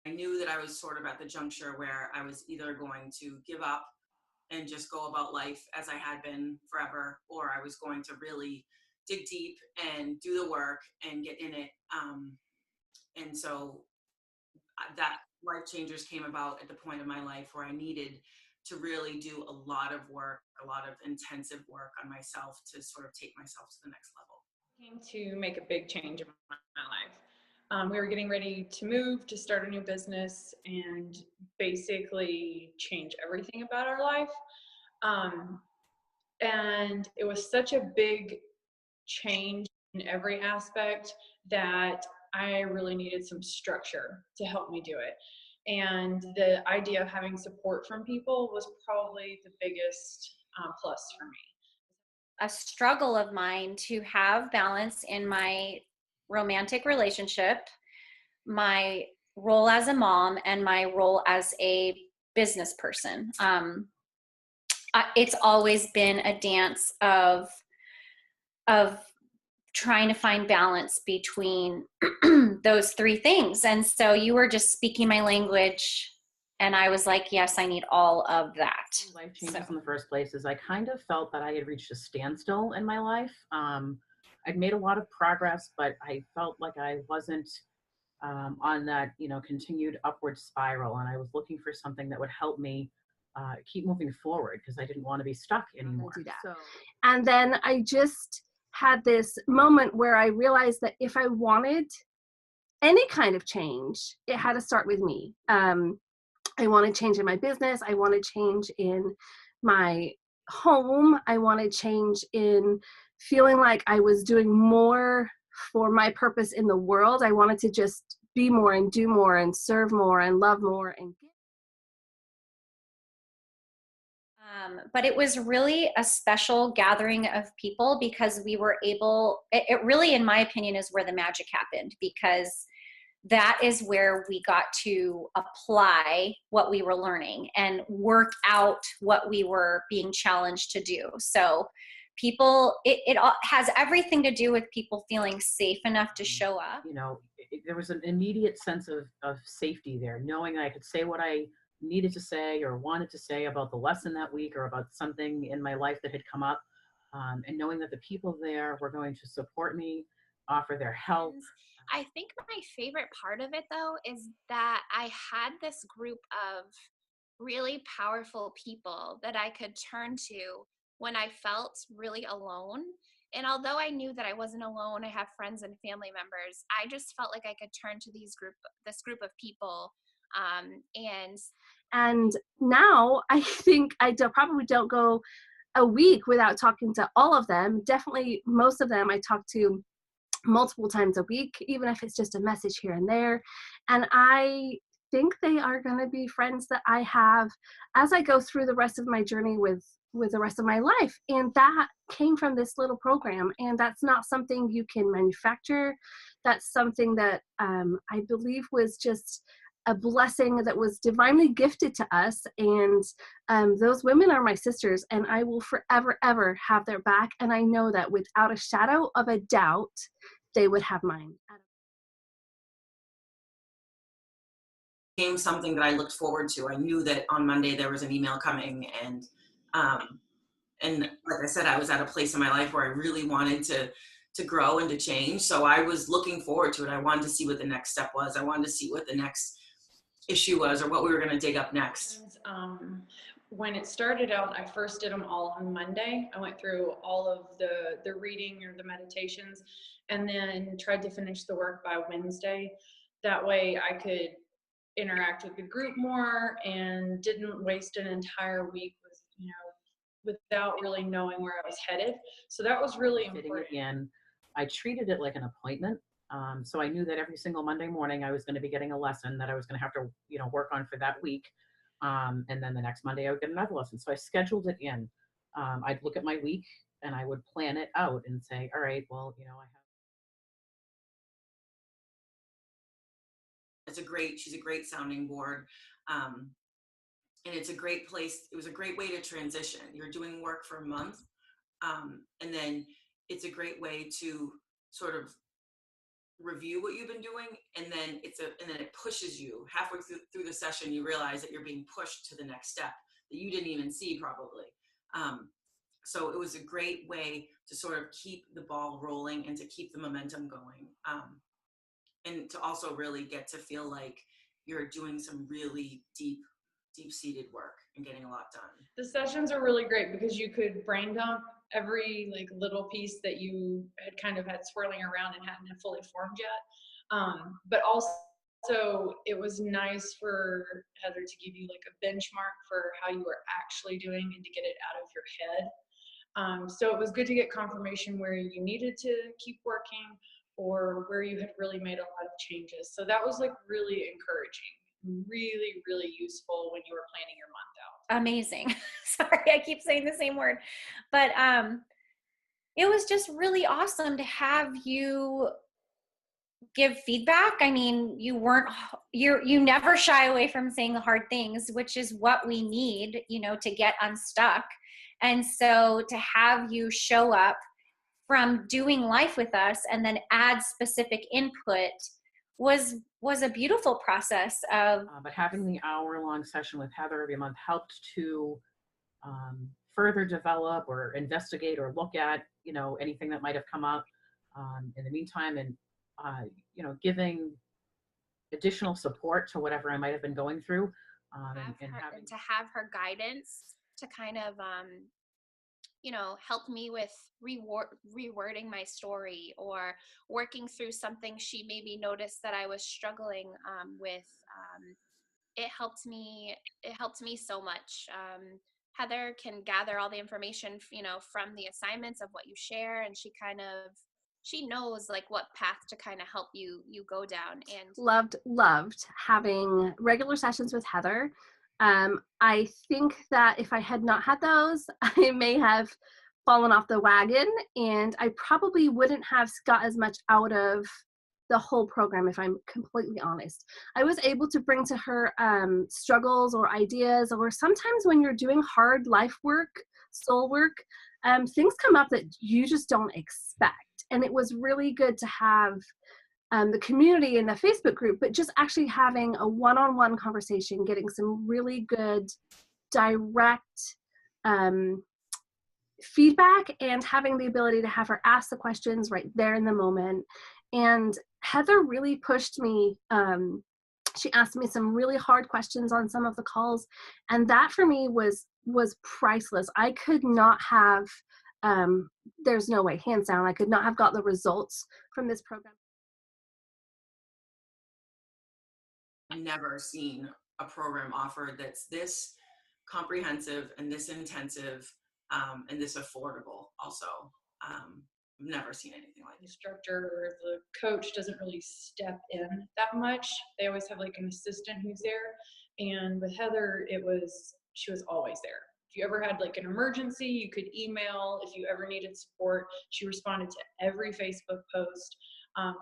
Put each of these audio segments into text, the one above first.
I knew that I was sort of at the juncture where I was either going to give up and just go about life as I had been forever, or I was going to really dig deep and do the work and get in it. And so that life changers came about at the point of my life where I needed to really do a lot of work, a lot of intensive work on myself to sort of take myself to the next level. Came to make a big change in my life. We were getting ready to move, to start a new business, and basically change everything about our life. Um, and it was such a big change in every aspect that I really needed some structure to help me do it. And the idea of having support from people was probably the biggest plus for me. A struggle of mine to have balance in my romantic relationship, my role as a mom, and my role as a business person. It's always been a dance of trying to find balance between those three things. And so you were just speaking my language, and I was like, yes, I need all of that. Life changes in the first place is I kind of felt that I had reached a standstill in my life. I'd made a lot of progress, but I felt like I wasn't on that, continued upward spiral. And I was looking for something that would help me keep moving forward because I didn't want to be stuck anymore. Do that. And then I just had this moment where I realized that if I wanted any kind of change, it had to start with me. I wanted change in my business. I wanted change in my home. I wanted change in feeling like I was doing more for my purpose in the world. I wanted to just be more and do more and serve more and love more and give. But it was really a special gathering of people because we were able, it really, in my opinion, is where the magic happened, because that is where we got to apply what we were learning and work out what we were being challenged to do. So people, it all has everything to do with people feeling safe enough to show up. There was an immediate sense of safety there, knowing I could say what I needed to say or wanted to say about the lesson that week or about something in my life that had come up, and knowing that the people there were going to support me, offer their help. I think my favorite part of it, though, is that I had this group of really powerful people that I could turn to when I felt really alone. And although I knew that I wasn't alone, I have friends and family members, I just felt like I could turn to this group of people. And And now I think probably don't go a week without talking to all of them. Definitely most of them I talk to multiple times a week, even if it's just a message here and there. And I think they are going to be friends that I have as I go through the rest of my journey with the rest of my life. And that came from this little program. And that's not something you can manufacture. That's something that I believe was just a blessing that was divinely gifted to us. And those women are my sisters, and I will forever, ever have their back. And I know that without a shadow of a doubt, they would have mine. Became something that I looked forward to. I knew that on Monday there was an email coming, and like I said, I was at a place in my life where I really wanted to grow and to change. So I was looking forward to it. I wanted to see what the next step was. I wanted to see what the next issue was or what we were going to dig up next. When it started out, I first did them all on Monday. I went through all of the reading or the meditations and then tried to finish the work by Wednesday. That way I could interact with the group more and didn't waste an entire week without really knowing where I was headed. So that was really important. Again, I treated it like an appointment. So I knew that every single Monday morning I was going to be getting a lesson that I was going to have to, work on for that week. And then the next Monday I would get another lesson. So I scheduled it in. I'd look at my week and I would plan it out and say, all right, well, I have. She's a great sounding board. And it's a great place. It was a great way to transition. You're doing work for a month. And then it's a great way to sort of review what you've been doing, and then it pushes you halfway through the session. You realize that you're being pushed to the next step that you didn't even see probably. So it was a great way to sort of keep the ball rolling and to keep the momentum going, and to also really get to feel like you're doing some really deep-seated work and getting a lot done. The sessions are really great because you could brain dump every like little piece that you had kind of had swirling around and hadn't fully formed yet. But also it was nice for Heather to give you like a benchmark for how you were actually doing and to get it out of your head. So it was good to get confirmation where you needed to keep working or where you had really made a lot of changes. So that was like really encouraging, really, really useful when you were planning your month out. Amazing. Sorry, I keep saying the same word. But it was just really awesome to have you give feedback. I mean, you never shy away from saying the hard things, which is what we need, to get unstuck. And so to have you show up from doing life with us and then add specific input was a beautiful process of. But having the hour-long session with Heather every month helped to further develop or investigate or look at, anything that might have come up in the meantime, and giving additional support to whatever I might have been going through, and to have her guidance to kind of help me with rewording my story or working through something she maybe noticed that I was struggling with. It helped me so much. Heather can gather all the information, from the assignments of what you share, and she knows like what path to kind of help you go down. And loved having regular sessions with Heather. I think that if I had not had those, I may have fallen off the wagon, and I probably wouldn't have got as much out of the whole program, if I'm completely honest. I was able to bring to her struggles or ideas, or sometimes when you're doing hard life work, soul work, things come up that you just don't expect. And it was really good to have the community in the Facebook group, but just actually having a one-on-one conversation, getting some really good direct feedback, and having the ability to have her ask the questions right there in the moment. And Heather really pushed me. She asked me some really hard questions on some of the calls, and that for me was priceless. I could not have, there's no way, hands down, I could not have got the results from this program. I've never seen a program offered that's this comprehensive and this intensive and this affordable also. I've never seen anything like The it. instructor or the coach doesn't really step in that much. They always have like an assistant who's there. And with Heather, she was always there. If you ever had like an emergency, you could email. If you ever needed support, she responded to every Facebook post.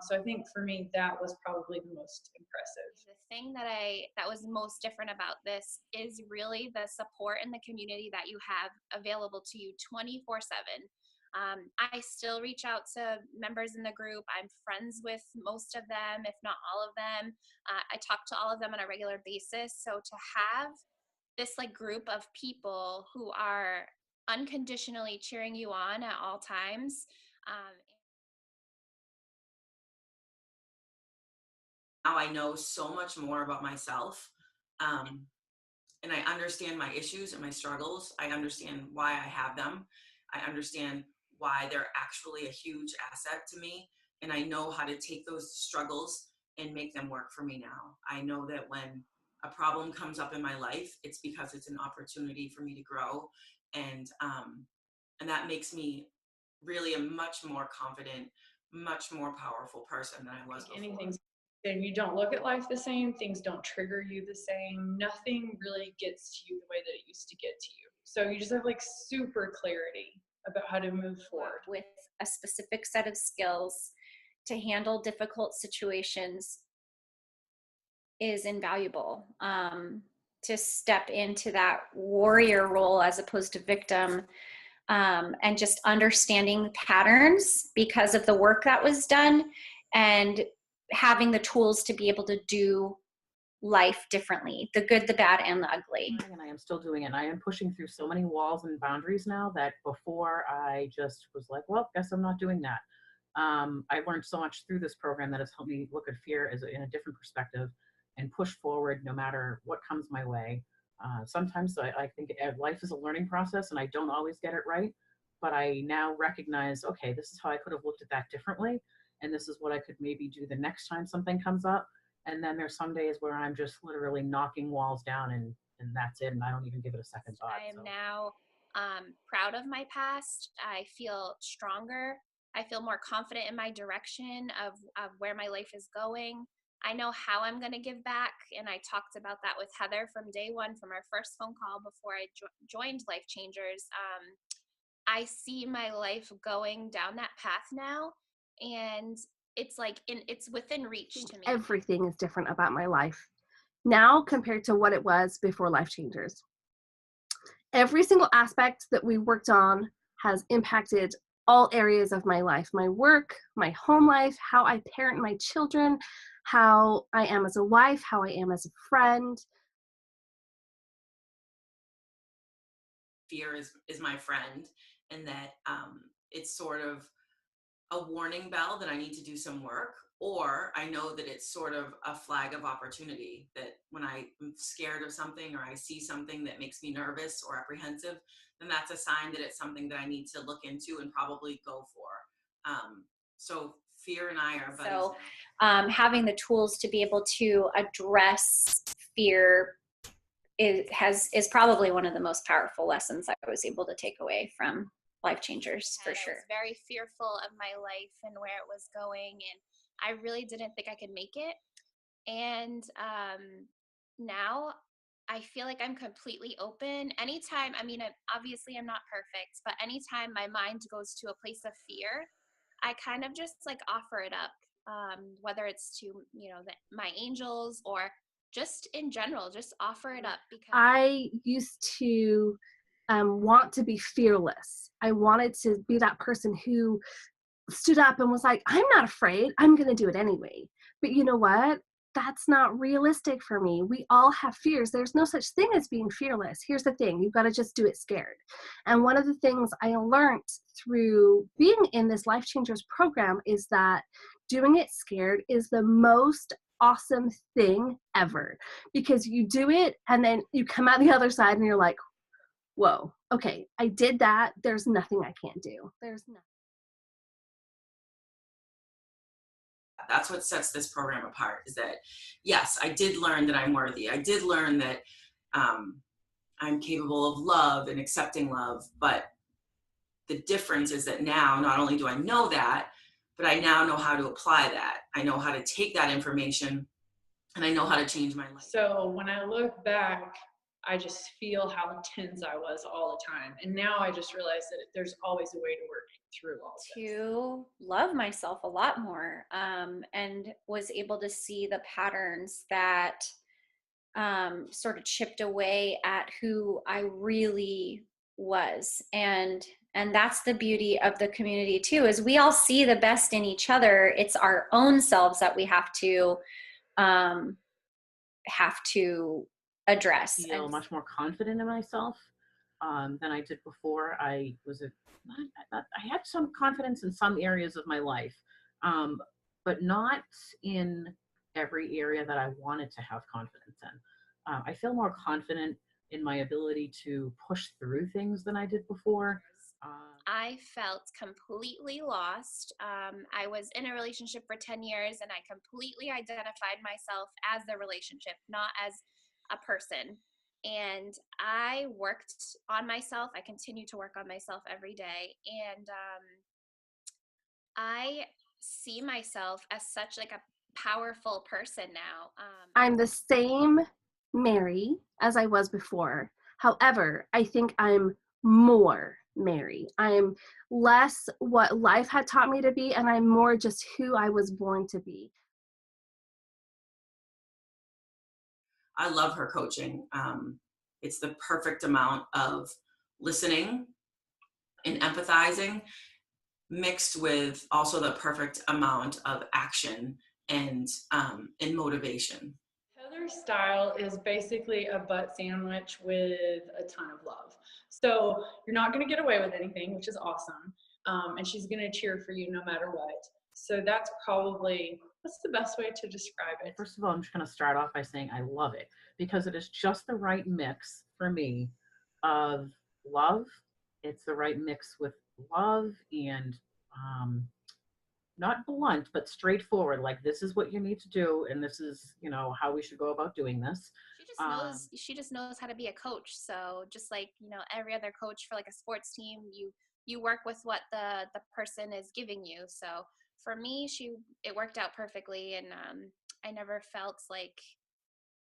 So I think for me, that was probably the most impressive. The thing that was most different about this is really the support and the community that you have available to you 24/7. I still reach out to members in the group. I'm friends with most of them, if not all of them. I talk to all of them on a regular basis. So to have this like group of people who are unconditionally cheering you on at all times. Now I know so much more about myself, and I understand my issues and my struggles. I understand why I have them. I understand why they're actually a huge asset to me, and I know how to take those struggles and make them work for me now. I know that when a problem comes up in my life, it's because it's an opportunity for me to grow, and that makes me really a much more confident, much more powerful person than I was before. Anything's, and you don't look at life the same, things don't trigger you the same, nothing really gets to you the way that it used to get to you. So you just have like super clarity about how to move forward. With a specific set of skills to handle difficult situations is invaluable. To step into that warrior role as opposed to victim, and just understanding patterns because of the work that was done, and having the tools to be able to do life differently, the good, the bad, and the ugly. And I am still doing it. And I am pushing through so many walls and boundaries now that before I just was like, well, guess I'm not doing that. I've learned so much through this program that has helped me look at fear in a different perspective and push forward no matter what comes my way. Sometimes I think life is a learning process and I don't always get it right, but I now recognize, okay, this is how I could have looked at that differently. And this is what I could maybe do the next time something comes up. And then there's some days where I'm just literally knocking walls down and that's it. And I don't even give it a second thought. I am now proud of my past. I feel stronger. I feel more confident in my direction of where my life is going. I know how I'm going to give back. And I talked about that with Heather from day one, from our first phone call before I joined Life Changers. I see my life going down that path now. And it's like, it's within reach to me. Everything is different about my life now compared to what it was before Life Changers. Every single aspect that we worked on has impacted all areas of my life, my work, my home life, how I parent my children, how I am as a wife, how I am as a friend. Fear is my friend, and that it's sort of a warning bell that I need to do some work, or I know that it's sort of a flag of opportunity, that when I'm scared of something or I see something that makes me nervous or apprehensive, then that's a sign that it's something that I need to look into and probably go for. So fear and I are buddies So now. having the tools to be able to address fear is probably one of the most powerful lessons I was able to take away from Life Changers, for sure. I was very fearful of my life and where it was going, and I really didn't think I could make it. And now I feel like I'm completely open. Anytime, I mean, obviously I'm not perfect, but anytime my mind goes to a place of fear, I kind of just like offer it up, whether it's to, my angels or just in general, just offer it up. Because I used to want to be fearless. I wanted to be that person who stood up and was like, I'm not afraid. I'm going to do it anyway. But you know what? That's not realistic for me. We all have fears. There's no such thing as being fearless. Here's the thing. You've got to just do it scared. And one of the things I learned through being in this Life Changers program is that doing it scared is the most awesome thing ever, because you do it and then you come out the other side and you're like, whoa, okay, I did that. There's nothing I can't do. There's nothing. That's what sets this program apart, is that, yes, I did learn that I'm worthy. I did learn that I'm capable of love and accepting love. But the difference is that now, not only do I know that, but I now know how to apply that. I know how to take that information and I know how to change my life. So when I look back, I just feel how tense I was all the time. And now I just realize that there's always a way to work through all of this. To love myself a lot more, and was able to see the patterns that sort of chipped away at who I really was. And that's the beauty of the community too, is we all see the best in each other. It's our own selves that we have to address. I feel much more confident in myself than I did before. I had some confidence in some areas of my life, but not in every area that I wanted to have confidence in. I feel more confident in my ability to push through things than I did before. I felt completely lost. I was in a relationship for 10 years and I completely identified myself as the relationship, not as a person. And I worked on myself. I continue to work on myself every day. And I see myself as such like a powerful person now. I'm the same Mary as I was before. However, I think I'm more Mary. I'm less what life had taught me to be, and I'm more just who I was born to be. I love her coaching. It's the perfect amount of listening and empathizing, mixed with also the perfect amount of action and motivation. Heather's style is basically a butt sandwich with a ton of love. So you're not going to get away with anything, which is awesome. And she's going to cheer for you no matter what. So that's probably, what's the best way to describe it? First of all, I'm just going to start off by saying I love it because it is just the right mix for me of love. It's the right mix with love and not blunt, but straightforward. Like, this is what you need to do, and this is, how we should go about doing this. She just knows how to be a coach. So just like, every other coach for like a sports team, you work with what the person is giving you. So for me, it worked out perfectly, and I never felt like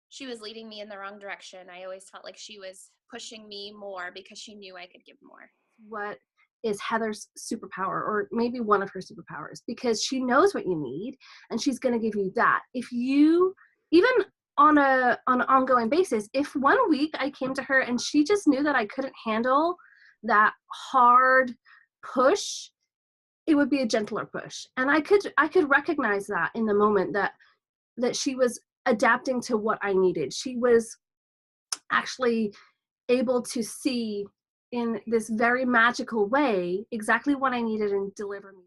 she was leading me in the wrong direction. I always felt like she was pushing me more because she knew I could give more. What is Heather's superpower, or maybe one of her superpowers, because she knows what you need and she's going to give you that. If you, even on an ongoing basis, if one week I came to her and she just knew that I couldn't handle that hard push, it would be a gentler push. And I could recognize that in the moment that she was adapting to what I needed. She was actually able to see in this very magical way exactly what I needed and deliver me